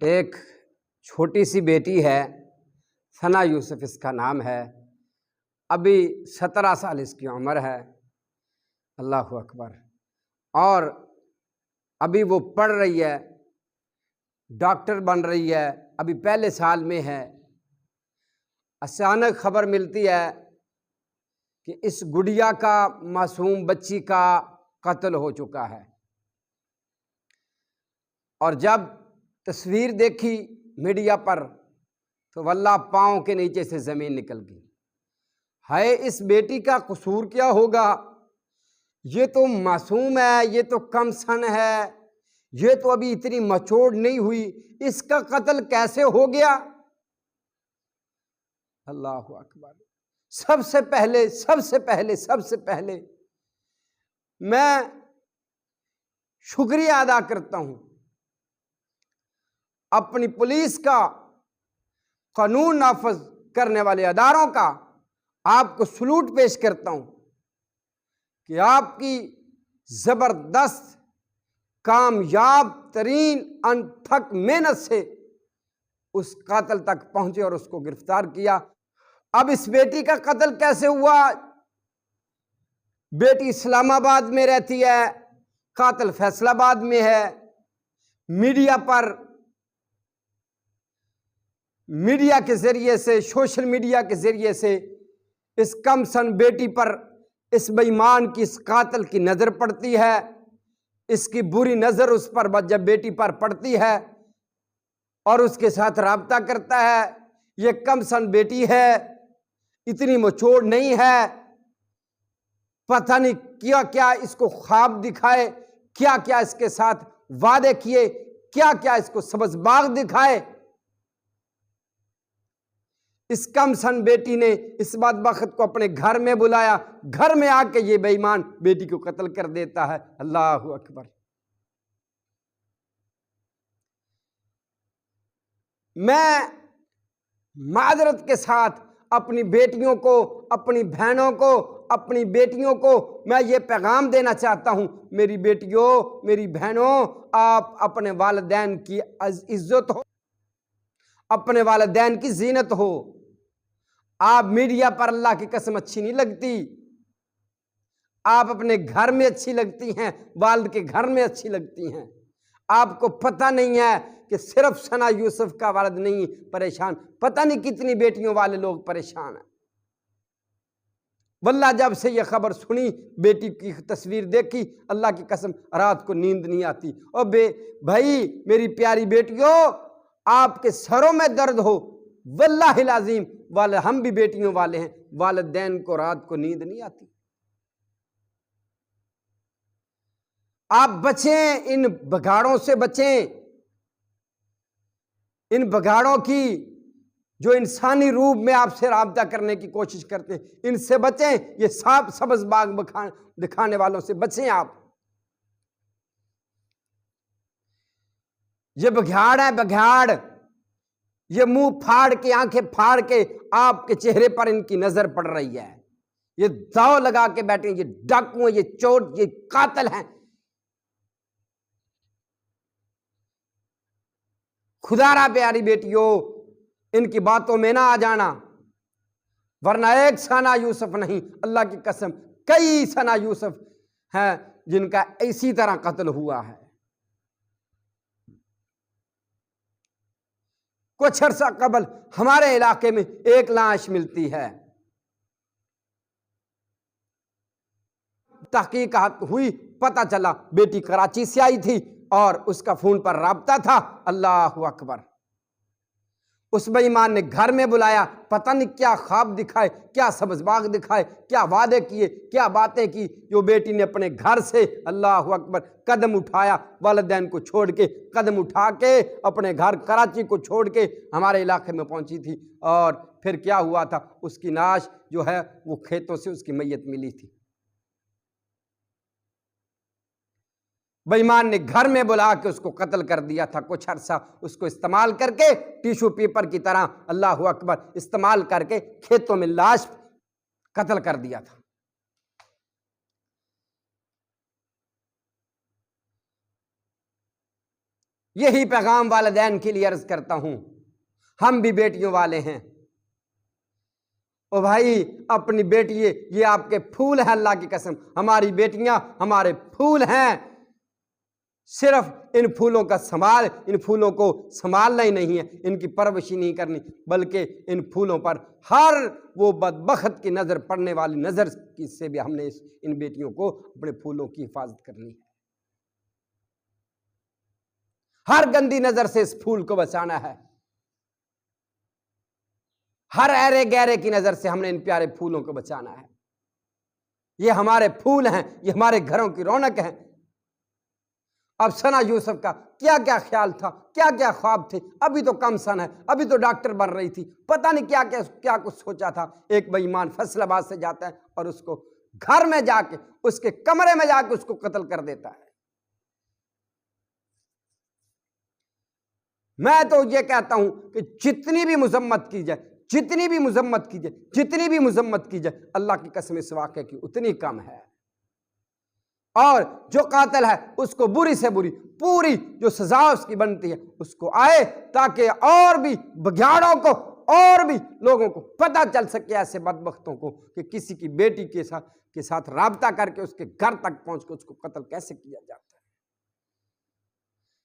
ایک چھوٹی سی بیٹی ہے، ثنا یوسف اس کا نام ہے، ابھی 17 سال اس کی عمر ہے۔ اللہ اکبر۔ اور ابھی وہ پڑھ رہی ہے، ڈاکٹر بن رہی ہے، ابھی پہلے سال میں ہے۔ اچانک خبر ملتی ہے کہ اس گڑیا کا، معصوم بچی کا قتل ہو چکا ہے۔ اور جب تصویر دیکھی میڈیا پر تو واللہ پاؤں کے نیچے سے زمین نکل گئی۔ ہے اس بیٹی کا قصور کیا ہوگا؟ یہ تو معصوم ہے، یہ تو کم سن ہے، یہ تو ابھی اتنی مچور نہیں ہوئی، اس کا قتل کیسے ہو گیا؟ اللہ اکبر۔ سب سے پہلے میں شکریہ ادا کرتا ہوں اپنی پولیس کا، قانون نافذ کرنے والے اداروں کا۔ آپ کو سلوٹ پیش کرتا ہوں کہ آپ کی زبردست، کامیاب ترین انتھک محنت سے اس قاتل تک پہنچے اور اس کو گرفتار کیا۔ اب اس بیٹی کا قتل کیسے ہوا؟ بیٹی اسلام آباد میں رہتی ہے، قاتل فیصل آباد میں ہے۔ میڈیا کے ذریعے سے، سوشل میڈیا کے ذریعے سے اس کم سن بیٹی پر، اس بے ایمان کی، اس قاتل کی نظر پڑتی ہے۔ اس کی بری نظر اس پر جب بیٹی پر پڑتی ہے اور اس کے ساتھ رابطہ کرتا ہے، یہ کم سن بیٹی ہے، اتنی مچور نہیں ہے، پتہ نہیں کیا کیا اس کو خواب دکھائے، کیا کیا اس کے ساتھ وعدے کیے، کیا کیا اس کو سبز باغ دکھائے۔ اس کم سن بیٹی نے اس بدبخت کو اپنے گھر میں بلایا، گھر میں آ کے یہ بے ایمان بیٹی کو قتل کر دیتا ہے۔ اللہ اکبر۔ میں معذرت کے ساتھ اپنی بیٹیوں کو، اپنی بہنوں کو، اپنی بیٹیوں کو میں یہ پیغام دینا چاہتا ہوں، میری بیٹیوں، میری بہنوں، آپ اپنے والدین کی عزت ہو، اپنے والدین کی زینت ہو۔ آپ میڈیا پر اللہ کی قسم اچھی نہیں لگتی، آپ اپنے گھر میں اچھی لگتی ہیں، والد کے گھر میں اچھی لگتی ہیں۔ آپ کو پتہ نہیں ہے کہ صرف ثنا یوسف کا والد نہیں پریشان، پتہ نہیں کتنی بیٹیوں والے لوگ پریشان ہیں۔ واللہ جب سے یہ خبر سنی، بیٹی کی تصویر دیکھی، اللہ کی قسم رات کو نیند نہیں آتی۔ اور بھائی میری پیاری بیٹیوں، آپ کے سروں میں درد ہو، واللہ العظیم ہم بھی بیٹیوں والے ہیں، والدین کو رات کو نیند نہیں آتی۔ آپ بچیں، ان بگاڑوں سے بچیں، ان بگاڑوں کی جو انسانی روپ میں آپ سے رابطہ کرنے کی کوشش کرتے ہیں، ان سے بچیں، یہ سبز باغ دکھانے والوں سے بچیں۔ آپ یہ بگھاڑ ہے، بگھاڑ، یہ منہ پھاڑ کے، آنکھیں پھاڑ کے آپ کے چہرے پر ان کی نظر پڑ رہی ہے۔ یہ داؤ لگا کے بیٹھے ہیں، یہ ڈاکو ہیں، یہ چور، یہ قاتل ہیں۔ خدا را پیاری بیٹیوں، ان کی باتوں میں نہ آ جانا، ورنہ ایک ثنا یوسف نہیں، اللہ کی قسم کئی ثنا یوسف ہیں جن کا اسی طرح قتل ہوا ہے۔ کچھ عرصہ قبل ہمارے علاقے میں ایک لاش ملتی ہے، تحقیقات ہوئی، پتہ چلا بیٹی کراچی سے آئی تھی اور اس کا فون پر رابطہ تھا۔ اللہ اکبر۔ اس بے ایمان نے گھر میں بلایا، پتہ نہیں کیا خواب دکھائے، کیا سبز باغ دکھائے، کیا وعدے کیے، کیا باتیں کی، جو بیٹی نے اپنے گھر سے، اللہ اکبر، قدم اٹھایا، والدین کو چھوڑ کے، قدم اٹھا کے اپنے گھر کراچی کو چھوڑ کے ہمارے علاقے میں پہنچی تھی۔ اور پھر کیا ہوا تھا، اس کی ناش جو ہے وہ کھیتوں سے اس کی میت ملی تھی۔ بے ایمان نے گھر میں بلا کے اس کو قتل کر دیا تھا۔ کچھ عرصہ اس کو استعمال کر کے، ٹیشو پیپر کی طرح، اللہ اکبر، استعمال کر کے کھیتوں میں لاش قتل کر دیا تھا۔ یہی پیغام والدین کے لیے عرض کرتا ہوں، ہم بھی بیٹیوں والے ہیں۔ او بھائی، اپنی بیٹی یہ آپ کے پھول ہیں، اللہ کی قسم، ہماری بیٹیاں ہمارے پھول ہیں۔ صرف ان پھولوں کا ان پھولوں کو سنبھالنا ہی نہیں ہے، ان کی پرورش نہیں کرنی، بلکہ ان پھولوں پر ہر وہ بدبخت کی نظر پڑنے والی نظر سے بھی ہم نے ان بیٹیوں کو اپنے پھولوں کی حفاظت کرنی ہے۔ ہر گندی نظر سے اس پھول کو بچانا ہے، ہر ایرے گہرے کی نظر سے ہم نے ان پیارے پھولوں کو بچانا ہے۔ یہ ہمارے پھول ہیں، یہ ہمارے گھروں کی رونق ہیں۔ اب ثنا یوسف کا کیا کیا خیال تھا، کیا کیا خواب تھے، ابھی تو کم سن ہے، ابھی تو ڈاکٹر بن رہی تھی، پتہ نہیں کیا کچھ سوچا تھا۔ ایک بے ایمان فیصل آباد سے جاتا ہے اور اس کو گھر میں جا کے، اس کے کمرے میں جا کے اس کو قتل کر دیتا ہے۔ میں تو یہ کہتا ہوں کہ جتنی بھی مذمت کی جائے، جتنی بھی مذمت کی جائے، جتنی بھی مذمت کی جائے، اللہ کی قسم اس واقعے کی اتنی کم ہے۔ اور جو قاتل ہے اس کو بری سے بری پوری جو سزا اس کی بنتی ہے اس کو آئے، تاکہ اور بھی بگیاڑوں کو اور بھی لوگوں کو پتہ چل سکے، ایسے بدبختوں کو، کہ کسی کی بیٹی کے ساتھ رابطہ کر کے اس کے گھر تک پہنچ کے اس کو قتل کیسے کیا جاتا ہے۔